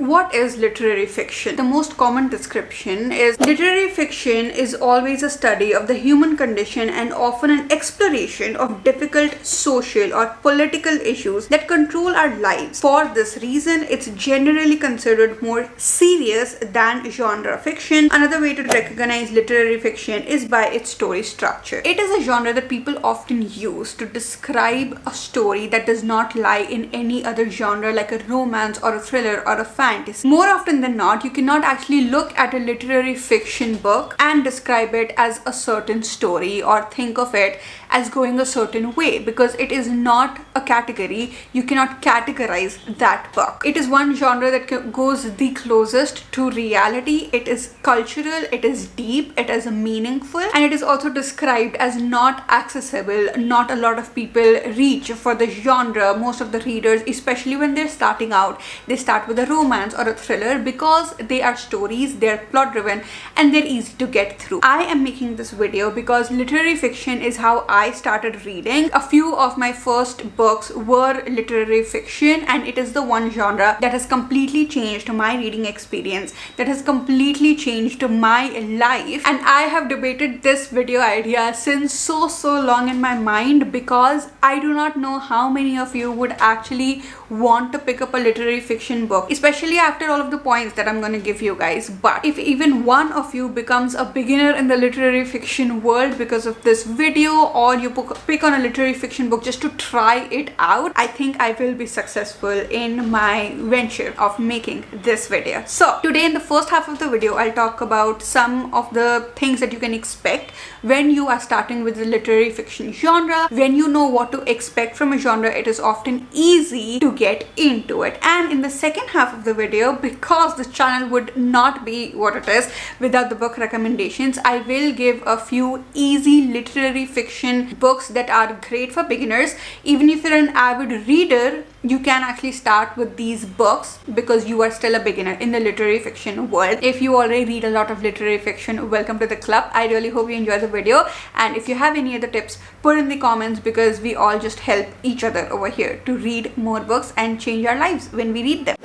What is literary fiction? The most common description is literary fiction is always a study of the human condition and often an exploration of difficult social or political issues that control our lives. For this reason, it's generally considered more serious than genre fiction. Another way to recognize literary fiction is by its story structure. It is a genre that people often use to describe a story that does not lie in any other genre, like a romance or a thriller or a fantasy. More often than not, you cannot actually look at a literary fiction book and describe it as a certain story or think of it as going a certain way, because it is not a category. You cannot categorize that book. It is one genre that goes the closest to reality. It is cultural, it is deep, it is meaningful, and it is also described as not accessible. Not a lot of people reach for the genre. Most of the readers, especially when they're starting out, they start with a romance or a thriller because they are stories, they're plot driven, and they're easy to get through. I am making this video because literary fiction is how I started reading. A few of my first books were literary fiction, and it is the one genre that has completely changed my reading experience, that has completely changed my life. And I have debated this video idea since so long in my mind, because I do not know how many of you would actually want to pick up a literary fiction book, especially after all of the points that I'm going to give you guys. But if even one of you becomes a beginner in the literary fiction world because of this video, or you pick on a literary fiction book just to try it out, I think I will be successful in my venture of making this video. So today, in the first half of the video, I'll talk about some of the things that you can expect when you are starting with the literary fiction genre. When you know what to expect from a genre, it is often easy to get into it. And in the second half of the video, because this channel would not be what it is without the book recommendations, I will give a few easy literary fiction books that are great for beginners. Even if you're an avid reader, you can actually start with these books because you are still a beginner in the literary fiction world. If you already read a lot of literary fiction, welcome to the club. I really hope you enjoy the video, and if you have any other tips, put in the comments, because we all just help each other over here to read more books and change our lives when we read them.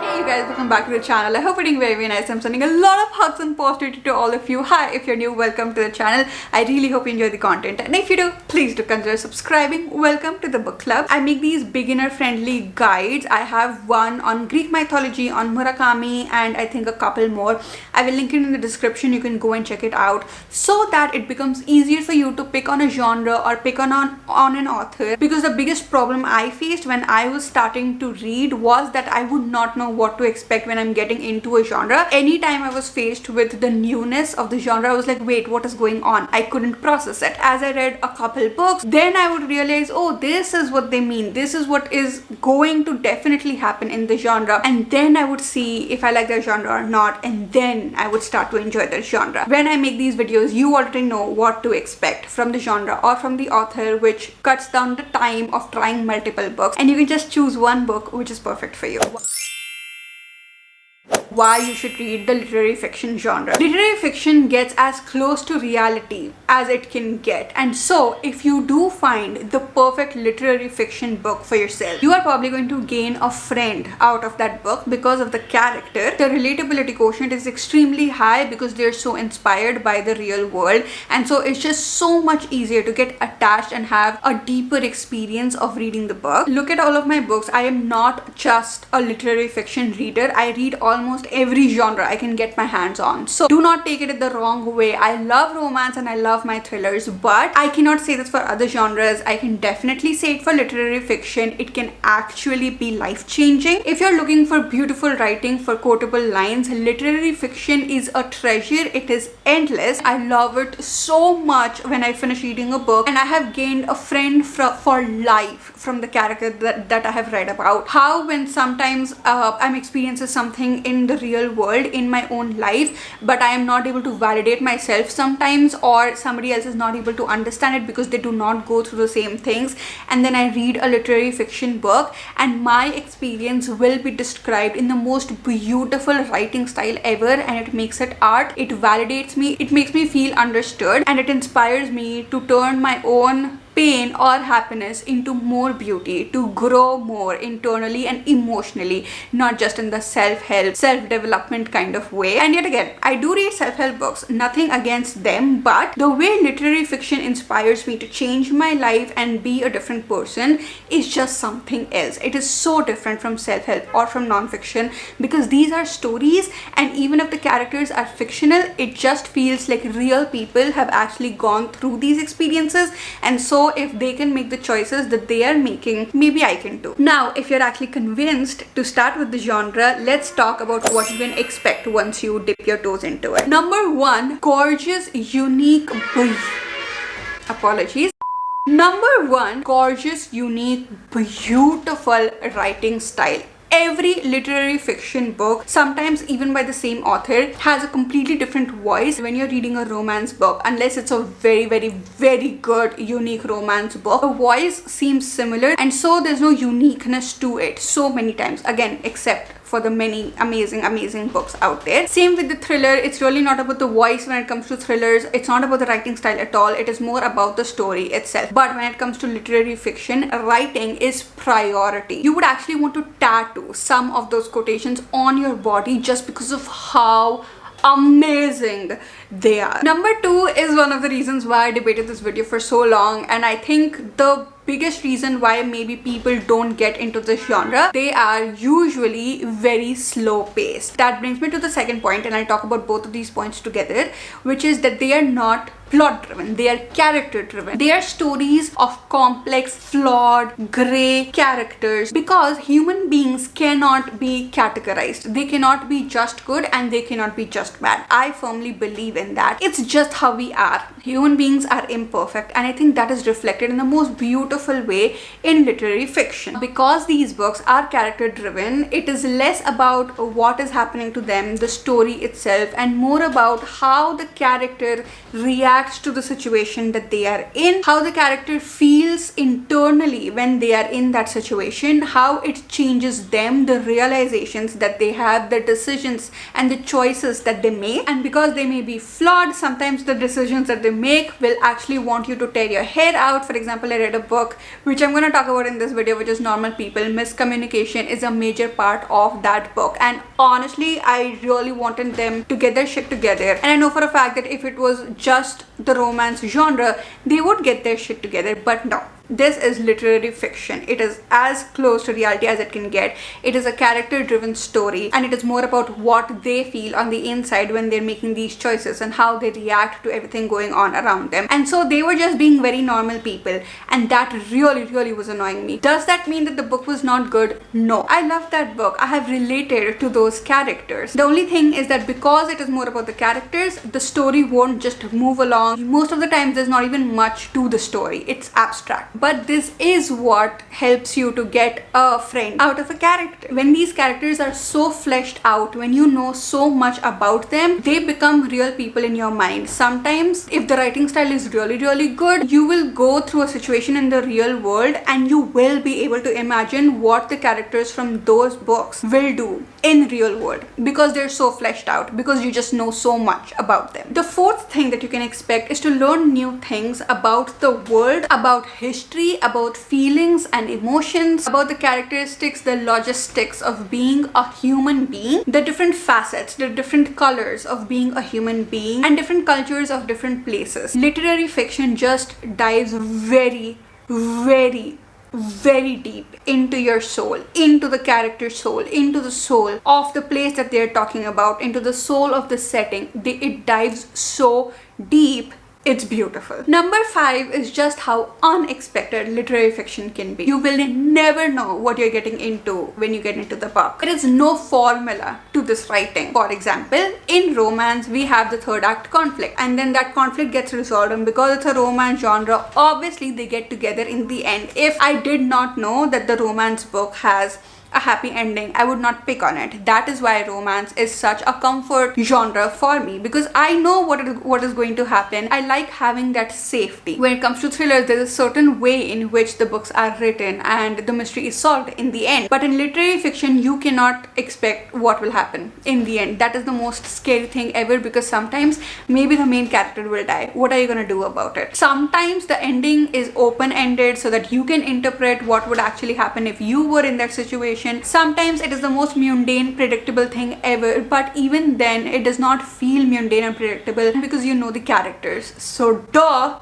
Hey guys, welcome back to the channel. I hope you're doing very nice. I'm sending a lot of hugs and positivity to all of you. Hi, if you're new, welcome to the channel. I really hope you enjoy the content, and if you do, please do consider subscribing. Welcome to the book club. I make these beginner friendly guides. I have one on Greek mythology, on Murakami, and I think a couple more. I will link it in the description. You can go and check it out so that it becomes easier for you to pick on a genre or pick on an author, because the biggest problem I faced when I was starting to read was that I would not know what to expect when I'm getting into a genre. Anytime I was faced with the newness of the genre, I was like, wait, what is going on? I couldn't process it. As I read a couple books, then I would realize, oh, this is what they mean. This is what is going to definitely happen in the genre. And then I would see if I like the genre or not, and then I would start to enjoy the genre. When I make these videos, you already know what to expect from the genre or from the author, which cuts down the time of trying multiple books, and you can just choose one book which is perfect for you. Why you should read the literary fiction genre. Literary fiction gets as close to reality as it can get, and so if you do find the perfect literary fiction book for yourself, you are probably going to gain a friend out of that book because of the character. The relatability quotient is extremely high because they're so inspired by the real world, and so it's just so much easier to get attached and have a deeper experience of reading the book. Look at all of my books. I am not just a literary fiction reader. I read almost every genre I can get my hands on. So do not take it the wrong way. I love romance and I love my thrillers, but I cannot say this for other genres. I can definitely say it for literary fiction. It can actually be life-changing. If you're looking for beautiful writing, for quotable lines, literary fiction is a treasure. It is endless. I love it so much when I finish reading a book, and I have gained a friend for life from the character that I have read about. How when sometimes I'm experiencing something in the real world in my own life, but I am not able to validate myself sometimes, or somebody else is not able to understand it because they do not go through the same things, and then I read a literary fiction book and my experience will be described in the most beautiful writing style ever, and it makes it art. It validates me, it makes me feel understood, and it inspires me to turn my own pain or happiness into more beauty, to grow more internally and emotionally, not just in the self-help, self-development kind of way. And yet again, I do read self-help books, nothing against them, but the way literary fiction inspires me to change my life and be a different person is just something else. It is so different from self-help or from non-fiction, because these are stories, and even if the characters are fictional, it just feels like real people have actually gone through these experiences. And so if they can make the choices that they are making, maybe I can too. Now, if you're actually convinced to start with the genre, let's talk about what you can expect once you dip your toes into it. Number one, gorgeous, unique, apologies. Number one, gorgeous, unique, beautiful writing style. Every literary fiction book, sometimes even by the same author, has a completely different voice when you're reading a romance book, unless it's a very, very, very good, unique romance book. The voice seems similar, and so there's no uniqueness to it so many times. Again, except for the many amazing books out there. Same with the thriller. It's really not about the voice when it comes to thrillers. It's not about the writing style at all. It is more about the story itself. But when it comes to literary fiction, writing is priority. You would actually want to tattoo some of those quotations on your body just because of how amazing they are. Number two is one of the reasons why I debated this video for so long, and I think the biggest reason why maybe people don't get into this genre, they are usually very slow paced. That brings me to the second point, and I'll talk about both of these points together, which is that they are not plot driven, they are character driven. They are stories of complex, flawed, grey characters, because human beings cannot be categorized. They cannot be just good and they cannot be just bad. I firmly believe in that. It's just how we are. Human beings are imperfect, and I think that is reflected in the most beautiful way in literary fiction. Because these books are character driven, it is less about what is happening to them, the story itself, and more about how the character reacts to the situation that they are in, how the character feels internally when they are in that situation, how it changes them, the realizations that they have, the decisions and the choices that they make. And because they may be flawed, sometimes the decisions that they make will actually want you to tear your hair out. For example, I read a book which I'm going to talk about in this video, which is Normal People. Miscommunication is a major part of that book, and honestly, I really wanted them to get their shit together. And I know for a fact that if it was just the romance genre, they would get their shit together, but no. This is literary fiction. It is as close to reality as it can get. It is a character driven story, and it is more about what they feel on the inside when they're making these choices and how they react to everything going on around them. And so they were just being very normal people, and that really was annoying me. Does that mean that the book was not good? No. I love that book. I have related to those characters. The only thing is that because it is more about the characters, the story won't just move along. Most of the times there's not even much to the story. It's abstract. But this is what helps you to get a friend out of a character. When these characters are so fleshed out, when you know so much about them, they become real people in your mind. Sometimes, if the writing style is really good, you will go through a situation in the real world and you will be able to imagine what the characters from those books will do in real world, because they're so fleshed out, because you just know so much about them. The fourth thing that you can expect is to learn new things about the world, about history, about feelings and emotions, about the characteristics, the logistics of being a human being, the different facets, the different colors of being a human being, and different cultures of different places. Literary fiction just dives very deep into your soul, into the character's soul, into the soul of the place that they're talking about, into the soul of the setting. It dives so deep. It's beautiful. Number 5 is just how unexpected literary fiction can be. You will never know what you're getting into when you get into the book. There is no formula to this writing. For example, in romance, we have the third act conflict, and then that conflict gets resolved, and because it's a romance genre, obviously they get together in the end. If I did not know that the romance book has a happy ending, I would not pick on it. That is why romance is such a comfort genre for me, because I know what is going to happen. I like having that safety. When it comes to thrillers, there's a certain way in which the books are written and the mystery is solved in the end. But in literary fiction, you cannot expect what will happen in the end. That is the most scary thing ever, because sometimes maybe the main character will die. What are you gonna do about it? Sometimes the ending is open-ended so that you can interpret what would actually happen if you were in that situation. Sometimes it is the most mundane, predictable thing ever, but even then it does not feel mundane and predictable because you know the characters. So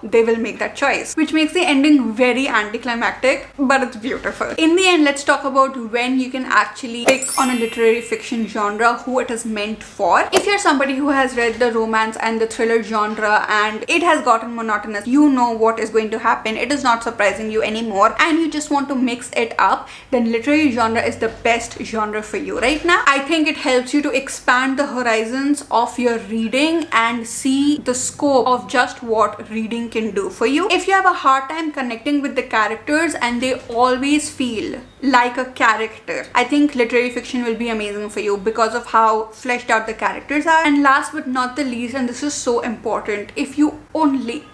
they will make that choice, which makes the ending very anticlimactic, but it's beautiful. In the end, let's talk about when you can actually pick on a literary fiction genre, who it is meant for. If you're somebody who has read the romance and the thriller genre and it has gotten monotonous, you know what is going to happen, it is not surprising you anymore, and you just want to mix it up, then literary genre is the best genre for you right now. I think it helps you to expand the horizons of your reading and see the scope of just what reading can do for you. If you have a hard time connecting with the characters and they always feel like a character, I think literary fiction will be amazing for you because of how fleshed out the characters are. And last but not the least, and this is so important, if you only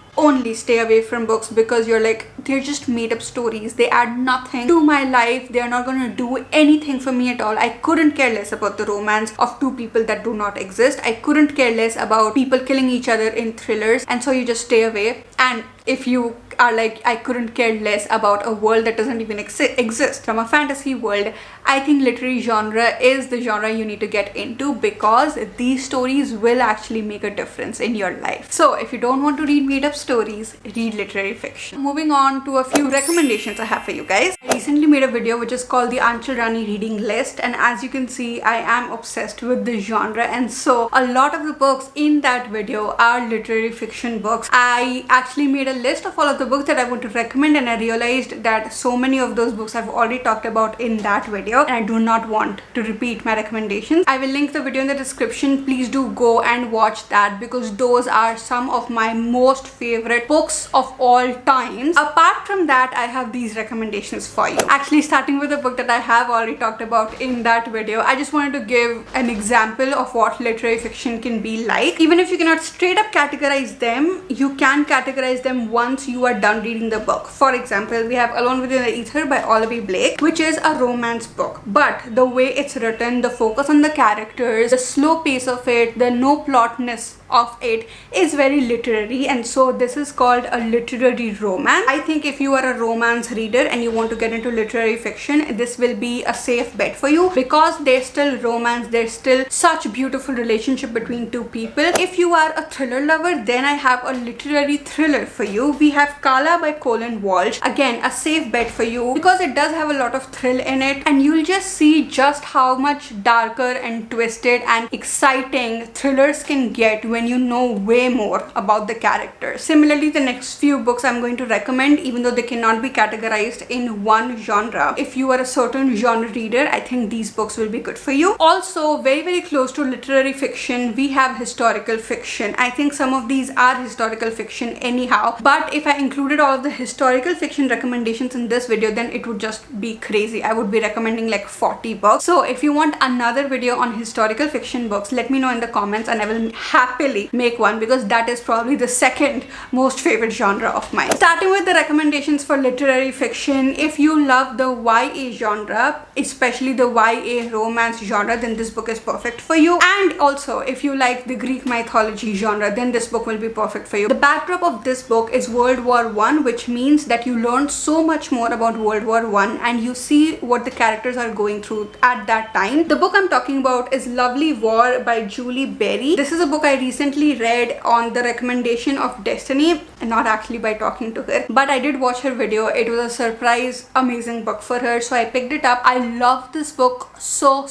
stay away from books because you're like, they're just made up stories, they add nothing to my life, they're not gonna do anything for me at all. I couldn't care less about the romance of two people that do not exist. I couldn't care less about people killing each other in thrillers, and so you just stay away. And if you are like, I couldn't care less about a world that doesn't even exist, from a fantasy world, I think literary genre is the genre you need to get into, because these stories will actually make a difference in your life. So if you don't want to read made up stories, read literary fiction. Moving on to a few recommendations I have for you guys. I recently made a video which is called the Aanchal Rani reading list, and as you can see, I am obsessed with the genre, and so a lot of the books in that video are literary fiction books. I actually made a list of all of the books that I want to recommend, and I realized that so many of those books I've already talked about in that video, and I do not want to repeat my recommendations. I will link the video in the description. Please do go and watch that, because those are some of my most favorite books of all times. Apart from that, I have these recommendations for you. Actually, starting with a book that I have already talked about in that video, I just wanted to give an example of what literary fiction can be like. Even if you cannot straight up categorize them, you can categorize them once you are done reading the book. For example, we have Alone Within the Ether by Olavi Blake, which is a romance book, but the way it's written, the focus on the characters, the slow pace of it, the no plotness of it is very literary, and so this is called a literary romance. I think if you are a romance reader and you want to get into literary fiction, this will be a safe bet for you, because there's still romance, there's still such beautiful relationship between two people. If you are a thriller lover, then I have a literary thriller for you. We have Kala by Colin Walsh, again a safe bet for you, because it does have a lot of thrill in it, and you'll just see just how much darker and twisted and exciting thrillers can get when you know way more about the characters. Similarly, the next few books I'm going to recommend, even though they cannot be categorized in one genre, if you are a certain genre reader, I think these books will be good for you. Also, very close to literary fiction, we have historical fiction. I think some of these are historical fiction anyhow, but if I included all of the historical fiction recommendations in this video, then it would just be crazy. I would be recommending like 40 books. So if you want another video on historical fiction books, let me know in the comments, and I will happily make one, because that is probably the second most favorite genre of mine. Starting with the recommendations for literary fiction, if you love the YA genre, especially the YA romance genre, then this book is perfect for you. And also, if you like the Greek mythology genre, then this book will be perfect for you. The backdrop of this book is World War I, which means that you learn so much more about World War I, and you see what the characters are going through at that time. The book I'm talking about is Lovely War by Julie Berry. This is a book I recently read on the recommendation of Destiny, and not actually by talking to her, but I did watch her video. It was a surprise amazing book for her, so I picked it up. I love this book so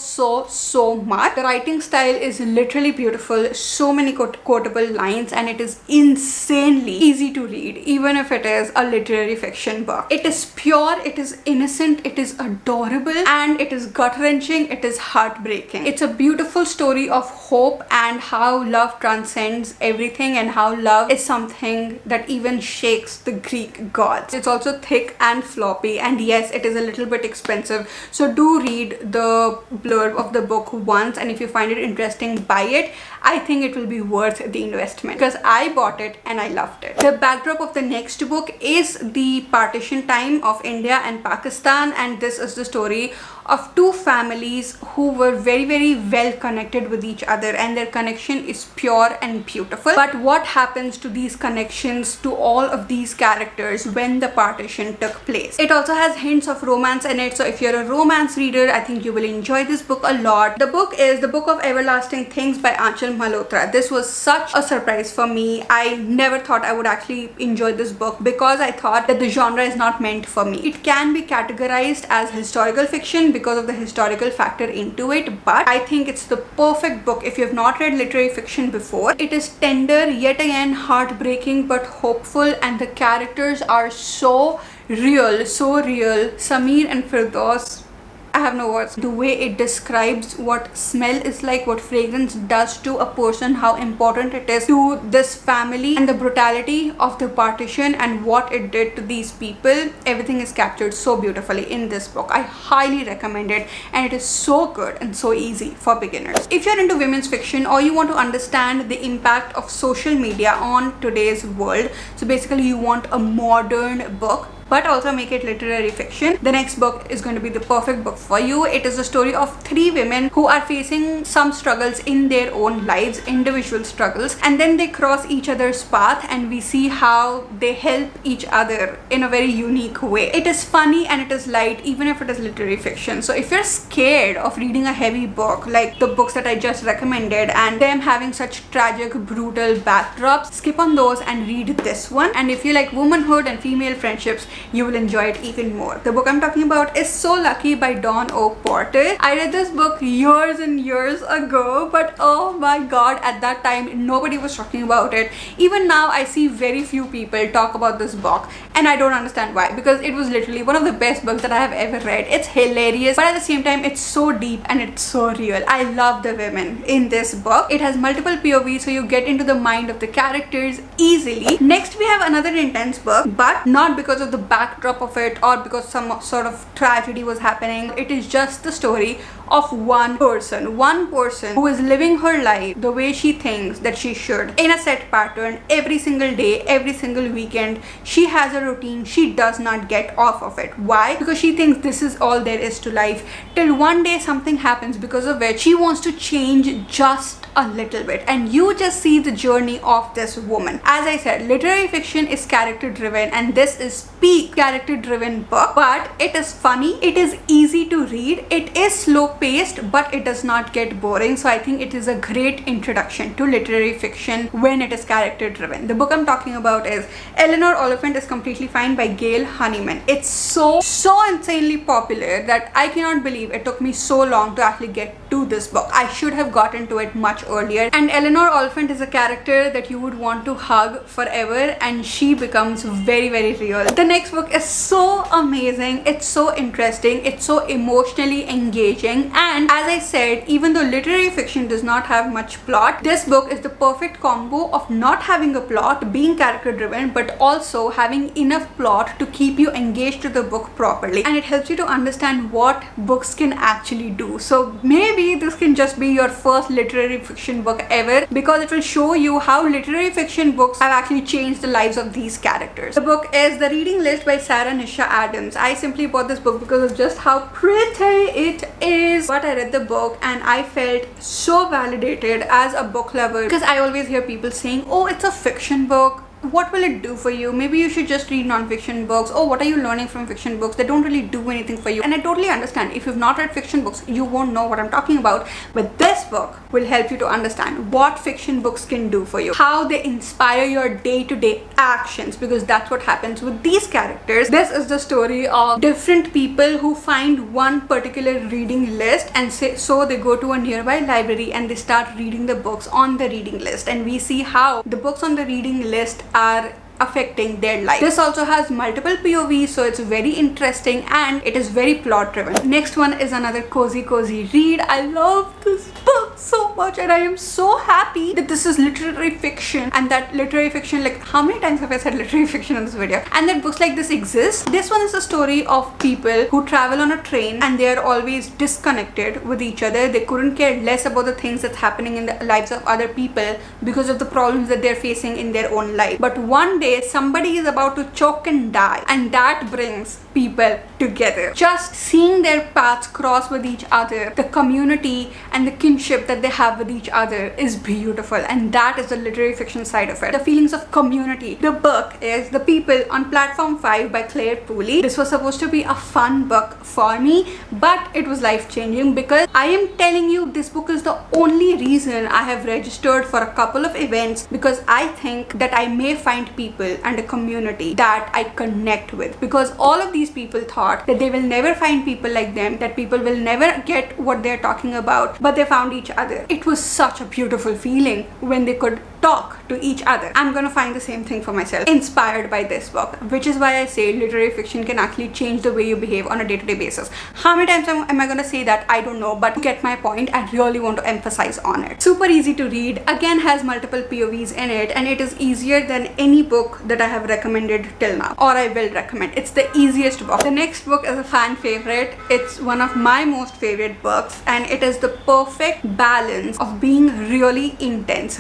much. The writing style is literally beautiful, so many quotable lines, and it is insanely easy to read, even if it is a literary fiction book. It is pure, it is innocent, it is adorable, and it is gut-wrenching, it is heartbreaking. It's a beautiful story of hope and how love transcends everything and how love is something that even shakes the Greek gods. It's also thick and floppy, and yes, it is a little bit expensive, so do read the blurb of the book once, and if you find it interesting, buy it. I think it will be worth the investment because I bought it and I loved it. The backdrop of the next book is the partition time of India and Pakistan, and this is the story of two families who were very well connected with each other, and their connection is pure and beautiful. But what happens to these connections, to all of these characters, when the partition took place? It also has hints of romance in it, so if you're a romance reader, I think you will enjoy this book a lot. The book is The Book of Everlasting Things by Aanchal Malhotra. This was such a surprise for me. I never thought I would actually enjoy this book because I thought that the genre is not meant for me. It can be categorized as historical fiction because of the historical factor into it, but I think it's the perfect book if you have not read literary fiction before. It is tender, yet again heartbreaking but hopeful, and the characters are so real. Samir and Firdaus, I have no words. The way it describes what smell is like, what fragrance does to a person, how important it is to this family, and the brutality of the partition and what it did to these people, everything is captured so beautifully in this book. I highly recommend it, and it is so good and so easy for beginners. If you're into women's fiction or you want to understand the impact of social media on today's world, so basically you want a modern book but also make it literary fiction, the next book is going to be the perfect book for you. It is the story of three women who are facing some struggles in their own lives, individual struggles, and then they cross each other's path, and we see how they help each other in a very unique way. It is funny and it is light, even if it is literary fiction. So if you're scared of reading a heavy book like the books that I just recommended and them having such tragic, brutal backdrops, skip on those and read this one. And if you like womanhood and female friendships, you will enjoy it even more. The book I'm talking about is So Lucky by Dawn O. Porter. I read this book years and years ago, but oh my god, at that time nobody was talking about it. Even now I see very few people talk about this book, and I don't understand why, because it was literally one of the best books that I have ever read. It's hilarious, but at the same time it's so deep and it's so real. I love the women in this book. It has multiple POVs, so you get into the mind of the characters easily. Next we have another intense book, but not because of the backdrop of it or because some sort of tragedy was happening. It is just the story of one person who is living her life the way she thinks that she should, in a set pattern, every single day, every single weekend. She has a routine. She does not get off of it. Why? Because she thinks this is all there is to life, till one day something happens because of which she wants to change just a little bit, and you just see the journey of this woman. As I said, literary fiction is character driven, and this is peak character driven book, but it is funny, it is easy to read, it is slow paced, but it does not get boring. So I think it is a great introduction to literary fiction when it is character driven. The book I'm talking about is Eleanor Oliphant is Completely Fine by Gail Honeyman. It's so insanely popular that I cannot believe it took me so long to actually get to this book. I should have gotten to it much earlier. And Eleanor Oliphant is a character that you would want to hug forever, and she becomes very real. The next book is so amazing, it's so interesting, it's so emotionally engaging, and as I said, even though literary fiction does not have much plot, this book is the perfect combo of not having a plot, being character driven, but also having enough plot to keep you engaged to the book properly, and it helps you to understand what books can actually do. So maybe this can just be your first literary fiction book ever, because it will show you how literary fiction books have actually changed the lives of these characters. The book is The Reading List by Sarah Nisha Adams. I simply bought this book because of just how pretty it is. But I read the book and I felt so validated as a book lover, because I always hear people saying, oh, it's a fiction book, what will it do for you? Maybe you should just read non-fiction books. Oh, what are you learning from fiction books? They don't really do anything for you. And I totally understand. If you've not read fiction books, you won't know what I'm talking about. But this book will help you to understand what fiction books can do for you, how they inspire your day-to-day actions, because that's what happens with these characters. This is the story of different people who find one particular reading list, and so they go to a nearby library and they start reading the books on the reading list, and we see how the books on the reading list are affecting their life. This also has multiple POVs, so it's very interesting and it is very plot driven. Next one is another cozy read. I love this book so much, and I am so happy that this is literary fiction, and that literary fiction, like how many times have I said literary fiction in this video, and that books like this exist. This one is a story of people who travel on a train and they are always disconnected with each other. They couldn't care less about the things that's happening in the lives of other people because of the problems that they're facing in their own life. But one day somebody is about to choke and die, and that brings people together. Just seeing their paths cross with each other, the community and the kinship that they have with each other is beautiful, and that is the literary fiction side of it. The feelings of community. The book is The People on Platform 5 by Claire Pooley. This was supposed to be a fun book for me, but it was life-changing because I am telling you, this book is the only reason I have registered for a couple of events, because I think that I may find people and a community that I connect with, because all of these people thought that they will never find people like them, that people will never get what they're talking about, but they found each other. It was such a beautiful feeling when they could talk to each other. I'm gonna find the same thing for myself, inspired by this book, which is why I say literary fiction can actually change the way you behave on a day-to-day basis. How many times am I gonna say that? I don't know, but get my point. I really want to emphasize on it. Super easy to read, again has multiple POVs in it, and it is easier than any book that I have recommended till now, or I will recommend. It's the easiest book. The next book is a fan favorite. It's one of my most favorite books, and it is the perfect balance of being really intense.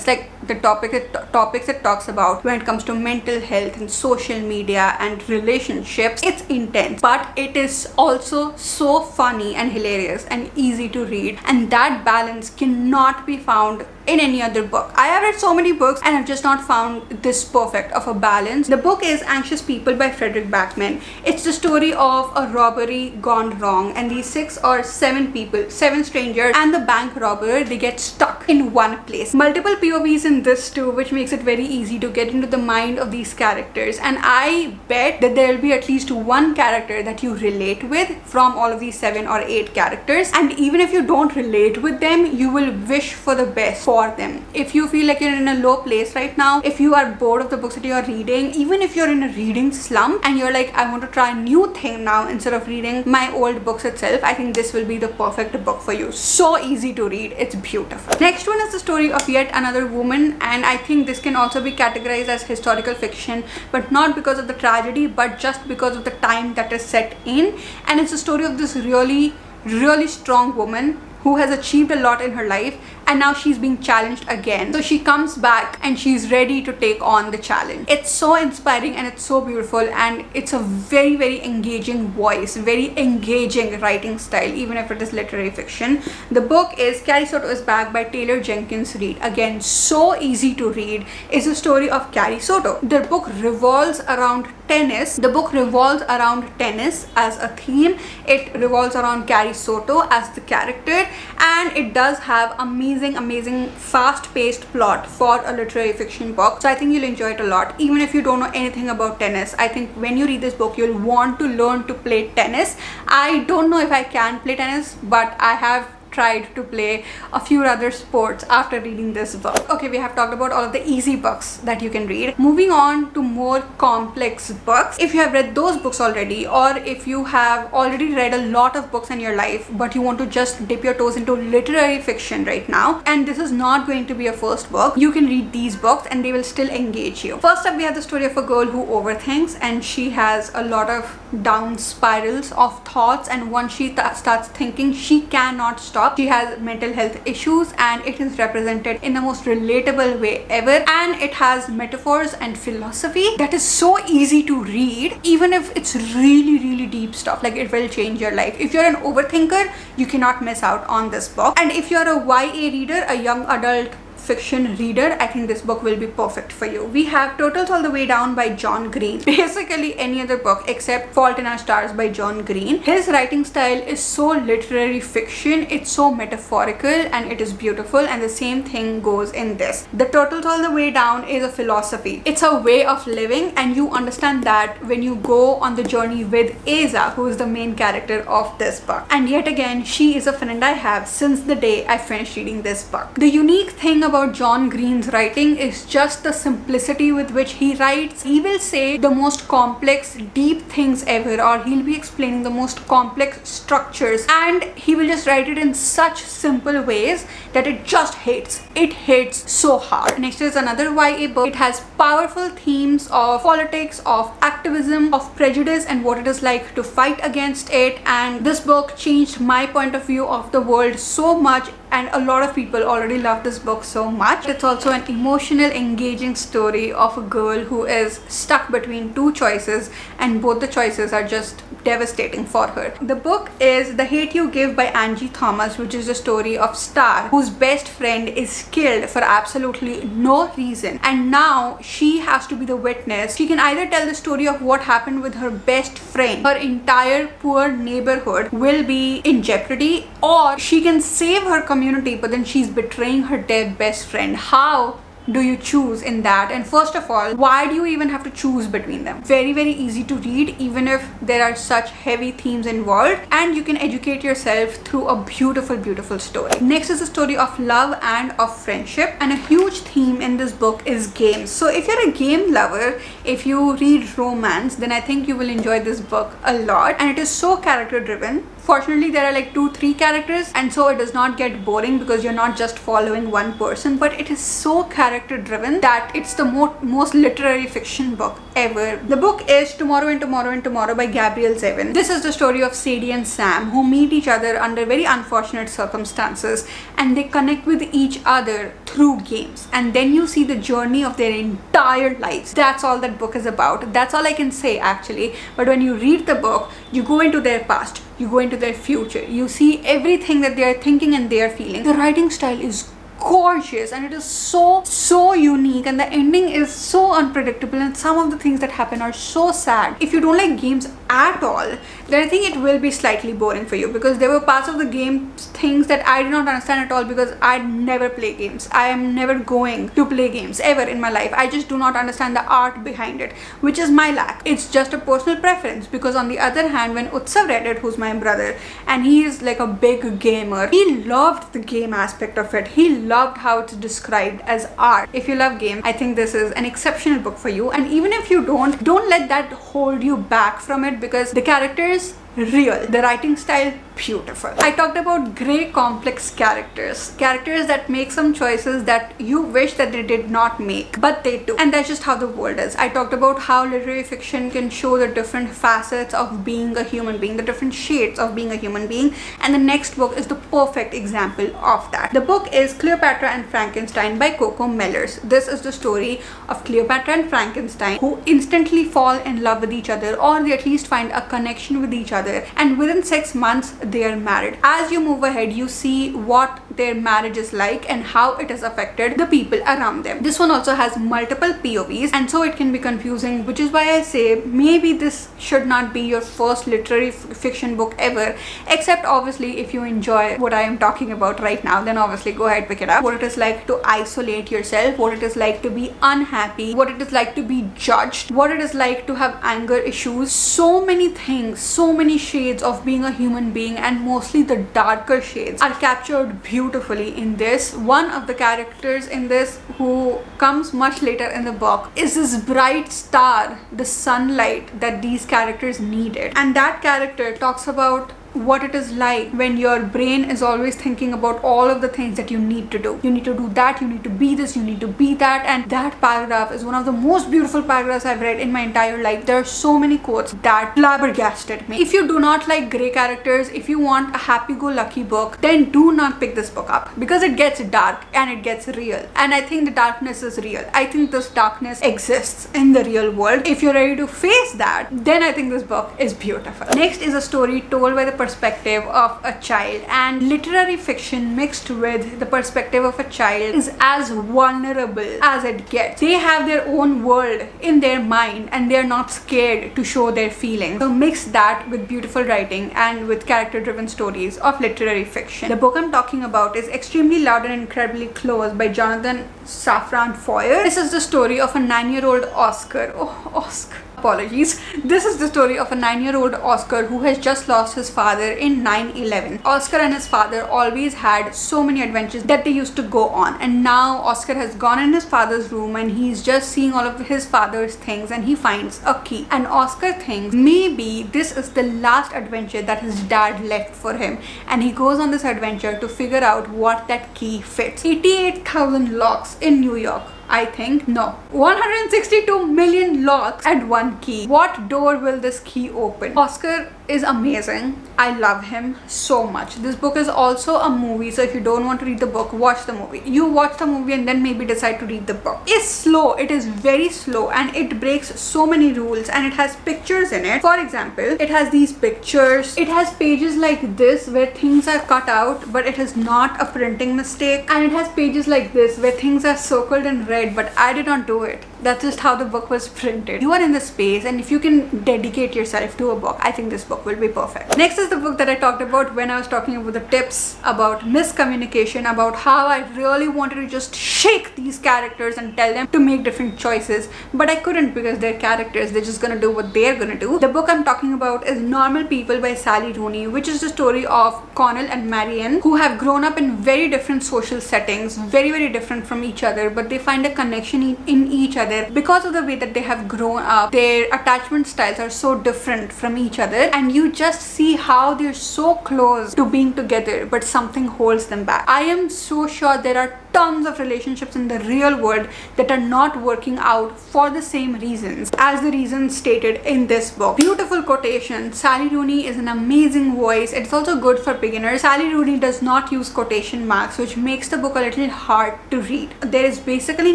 Like the topics it talks about when it comes to mental health and social media and relationships. It's intense, but it is also so funny and hilarious and easy to read, and that balance cannot be found in any other book. I have read so many books and I've just not found this perfect of a balance. The book is Anxious People by Fredrik Backman. It's the story of a robbery gone wrong, and these 6 or 7 people, 7 strangers and the bank robber, they get stuck in one place. Multiple POVs in this too, which makes it very easy to get into the mind of these characters, and I bet that there will be at least one character that you relate with from all of these 7 or 8 characters, and even if you don't relate with them, you will wish for the best for them. If you feel like you're in a low place right now, if you are bored of the books that you are reading, even if you're in a reading slump and you're like, I want to try a new thing now instead of reading my old books itself, I think this will be the perfect book for you. So easy to read, it's beautiful. Next one is the story of yet another woman, and I think this can also be categorized as historical fiction, but not because of the tragedy, but just because of the time that is set in. And it's the story of this really strong woman who has achieved a lot in her life, and now she's being challenged again. So she comes back and she's ready to take on the challenge. It's so inspiring and it's so beautiful, and it's a very engaging voice, very engaging writing style, even if it is literary fiction. The book is Carrie Soto is Back by Taylor Jenkins Reid. Again, so easy to read. It's a story of Carrie Soto. The book revolves around tennis. The book revolves around tennis as a theme. It revolves around Carrie Soto as the character, and it does have amazing fast-paced plot for a literary fiction book. So I think you'll enjoy it a lot. Even if you don't know anything about tennis, I think when you read this book, you'll want to learn to play tennis. I don't know if I can play tennis, but I have tried to play a few other sports after reading this book. Okay, we have talked about all of the easy books that you can read. Moving on to more complex books. If you have read those books already, or if you have already read a lot of books in your life but you want to just dip your toes into literary fiction right now, and this is not going to be a first book, you can read these books and they will still engage you. First up, we have the story of a girl who overthinks, and she has a lot of down spirals of thoughts, and once she starts thinking, she cannot stop. She has mental health issues, and it is represented in the most relatable way ever, and it has metaphors and philosophy that is so easy to read, even if it's really deep stuff. Like, it will change your life. If you're an overthinker, you cannot miss out on this book. And if you're a YA reader, a young adult fiction reader, I think this book will be perfect for you. We have Turtles All the Way Down by John Green. Basically any other book except Fault in Our Stars by John Green. His writing style is so literary fiction, it's so metaphorical, and it is beautiful, and the same thing goes in this. The Turtles All the Way Down is a philosophy. It's a way of living, and you understand that when you go on the journey with Asa, who is the main character of this book. And yet again, she is a friend I have since the day I finished reading this book. The unique thing about about John Green's writing is just the simplicity with which he writes. He will say the most complex, deep things ever, or he'll be explaining the most complex structures, and he will just write it in such simple ways that it just hits. It hits so hard. Next is another YA book. It has powerful themes of politics, of activism, of prejudice, and what it is like to fight against it. And this book changed my point of view of the world so much, and a lot of people already love this book so much. It's also an emotional, engaging story of a girl who is stuck between two choices, and both the choices are just devastating for her. The book is The Hate You Give by Angie Thomas, which is the story of Star, whose best friend is killed for absolutely no reason, and now she has to be the witness. She can either tell the story of what happened with her best friend, her entire poor neighborhood will be in jeopardy, or she can save her community, but then she's betraying her dead best friend. How do you choose in that? And first of all, why do you even have to choose between them? Very, very easy to read, even if there are such heavy themes involved, and you can educate yourself through a beautiful, beautiful story. Next is the story of love and of friendship, and a huge theme in this book is games. So if you're a game lover, if you read romance, then I think you will enjoy this book a lot, and it is so character driven. Fortunately, there are like 2-3 characters, and so it does not get boring because you're not just following one person, but it is so character driven that it's the most literary fiction book ever. The book is Tomorrow and Tomorrow and Tomorrow by Gabrielle Zevin. This is the story of Sadie and Sam, who meet each other under very unfortunate circumstances, and they connect with each other through games, and then you see the journey of their entire lives. That's all that book is about. That's all I can say actually. But when you read the book, you go into their past, you go into their future, you see everything that they are thinking and they are feeling. The writing style is gorgeous, and it is so unique, and the ending is so unpredictable, and some of the things that happen are so sad. If you don't like games at all, then I think it will be slightly boring for you, because there were parts of the game things that I did not understand at all, because I never play games. I am never going to play games ever in my life. I just do not understand the art behind it, which is my lack. It's just a personal preference, because on the other hand, when Utsav read it, who's my brother, and he is like a big gamer, he loved the game aspect of it. He loved how it's described as art. If you love game, I think this is an exceptional book for you. And even if you don't let that hold you back from it, because the characters real, the writing style beautiful. I talked about grey complex characters that make some choices that you wish that they did not make, but they do, and that's just how the world is. I talked about how literary fiction can show the different facets of being a human being, the different shades of being a human being, and the next book is the perfect example of that. The book is Cleopatra and Frankenstein by Coco Mellers. This is the story of Cleopatra and Frankenstein, who instantly fall in love with each other, or they at least find a connection with each other, and within 6 months they are married. As you move ahead, you see what their marriage is like and how it has affected the people around them. This one also has multiple POVs, and so it can be confusing, which is why I say maybe this should not be your first literary fiction book ever, except obviously if you enjoy what I am talking about right now, then obviously go ahead, pick it up. What it is like to isolate yourself, what it is like to be unhappy, what it is like to be judged, what it is like to have anger issues. So many things, so many shades of being a human being, and mostly the darker shades are captured beautifully in this. One of the characters in this, who comes much later in the book, is this bright star, the sunlight that these characters needed, and that character talks about what it is like when your brain is always thinking about all of the things that you need to do. You need to do that, you need to be this, you need to be that, and that paragraph is one of the most beautiful paragraphs I've read in my entire life. There are so many quotes that flabbergasted me. If you do not like grey characters, if you want a happy-go-lucky book, then do not pick this book up, because it gets dark and it gets real, and I think the darkness is real. I think this darkness exists in the real world. If you're ready to face that, then I think this book is beautiful. Next is a story told by the perspective of a child, and literary fiction mixed with the perspective of a child is as vulnerable as it gets. They have their own world in their mind, and they're not scared to show their feelings. So mix that with beautiful writing and with character-driven stories of literary fiction. The book I'm talking about is Extremely Loud and Incredibly Close by Jonathan Safran Foer. This is the story of a 9-year-old Oscar. Oh, Oscar. Apologies. This is the story of a 9-year-old Oscar who has just lost his father in 9/11. Oscar and his father always had so many adventures that they used to go on, and now Oscar has gone in his father's room and he's just seeing all of his father's things, and he finds a key, and Oscar thinks maybe this is the last adventure that his dad left for him, and he goes on this adventure to figure out what that key fits. 88,000 locks in New York. I think no, 162 million locks and one key. What door will this key open? Oscar is amazing. I love him so much. This book is also a movie, so if you don't want to read the book, watch the movie. You watch the movie and then maybe decide to read the book. It's slow. It is very slow, and it breaks so many rules, and it has pictures in it. For example, it has these pictures. It has pages like this where things are cut out but it is not a printing mistake, and it has pages like this where things are circled in red, but I did not do it. That's just how the book was printed. You are in the space, and if you can dedicate yourself to a book, I think this book will be perfect. Next is the book that I talked about when I was talking about the tips about miscommunication, about how I really wanted to just shake these characters and tell them to make different choices, but I couldn't because they're characters. They're just gonna do what they're gonna do. The book I'm talking about is Normal People by Sally Rooney, which is the story of Connell and Marianne, who have grown up in very different social settings, very different from each other, but they find a connection in each other because of the way that they have grown up. Their attachment styles are so different from each other, and you just see how they're so close to being together, but something holds them back. I am so sure there are tons of relationships in the real world that are not working out for the same reasons as the reasons stated in this book. Beautiful quotation. Sally Rooney is an amazing voice. It's also good for beginners. Sally Rooney does not use quotation marks, which makes the book a little hard to read. There is basically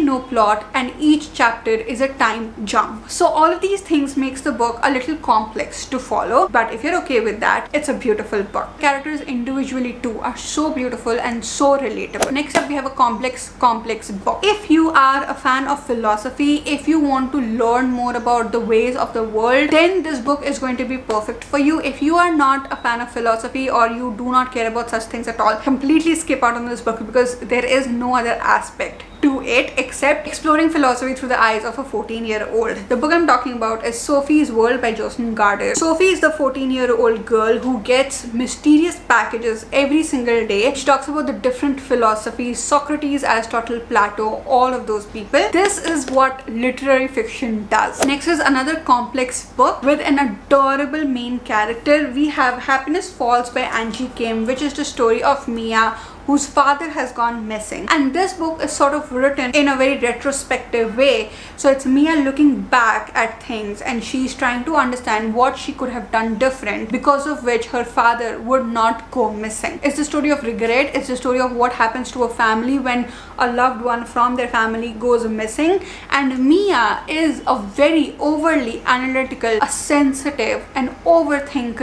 no plot, and each chapter is a time jump. So all of these things makes the book a little complex to follow, but if you're okay with that, it's a beautiful book. Characters individually too are so beautiful and so relatable. Next up, we have a complex book. If you are a fan of philosophy, if you want to learn more about the ways of the world, then this book is going to be perfect for you. If you are not a fan of philosophy or you do not care about such things at all, completely skip out on this book because there is no other aspect to it except exploring philosophy through the eyes of a 14-year-old. The book I'm talking about is Sophie's World by Jocelyn Gardner. Sophie is the 14-year-old girl who gets mysterious packages every single day. She talks about the different philosophies, Socrates, Aristotle, Plato, all of those people. This is what literary fiction does. Next is another complex book with an adorable main character. We have Happiness Falls by Angie Kim, which is the story of Mia, whose father has gone missing, and this book is sort of written in a very retrospective way. So it's Mia looking back at things, and she's trying to understand what she could have done different because of which her father would not go missing. It's the story of regret. It's the story of what happens to a family when a loved one from their family goes missing, and Mia is a very overly analytical, a sensitive, an overthinking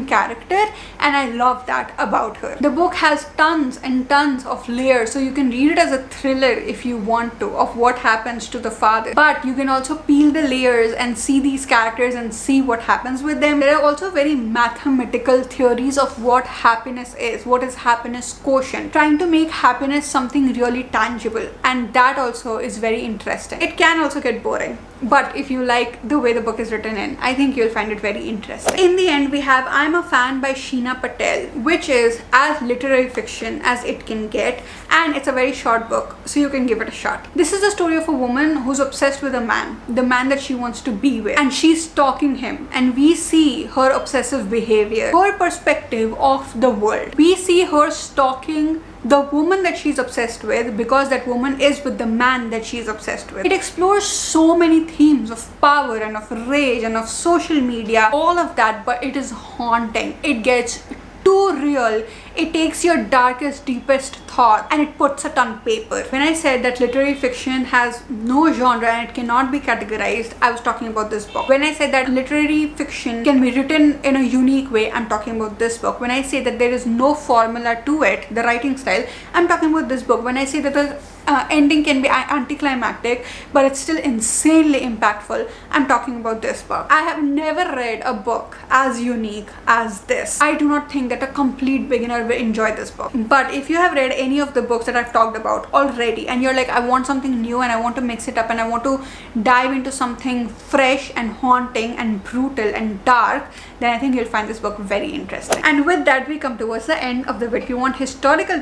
character, and I love that about her. The book has tons and tons of layers, so you can read it as a thriller if you want to, of what happens to the father, but you can also peel the layers and see these characters and see what happens with them. There are also very mathematical theories of what happiness is, what is happiness quotient, trying to make happiness something really tangible, and that also is very interesting. It can also get boring, but if you like the way the book is written in, I think you'll find it very interesting. In the end, we have I'm a Fan by Sheena Patel, which is as literary fiction as it can get, and it's a very short book, so you can give it a shot. This is the story of a woman who's obsessed with a man, the man that she wants to be with, and she's stalking him, and we see her obsessive behavior, her perspective of the world. We see her stalking the woman that she's obsessed with because that woman is with the man that she's obsessed with. It explores so many themes of power and of rage and of social media, all of that, but it is haunting. It gets too real. It takes your darkest, deepest thought and it puts it on paper. When I said that literary fiction has no genre and it cannot be categorized, I was talking about this book. When I said that literary fiction can be written in a unique way, I'm talking about this book. When I say that there is no formula to it, the writing style, I'm talking about this book. When I say that the ending can be anticlimactic, but it's still insanely impactful. I'm talking about this book. I have never read a book as unique as this. I do not think that a complete beginner will enjoy this book. But if you have read any of the books that I've talked about already and you're like, I want something new and I want to mix it up and I want to dive into something fresh and haunting and brutal and dark, then I think you'll find this book very interesting. And with that, we come towards the end of the video. If you want historical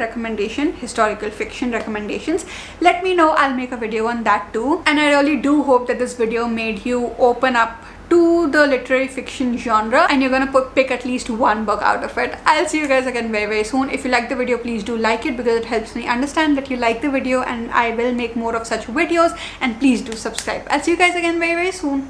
fiction recommendations, let me know. I'll make a video on that too. And I really do hope that this video made you open up to the literary fiction genre and you're gonna pick at least one book out of it. I'll see you guys again very soon. If you like the video, please do like it because it helps me understand that you like the video and I will make more of such videos, and please do subscribe. I'll see you guys again very soon.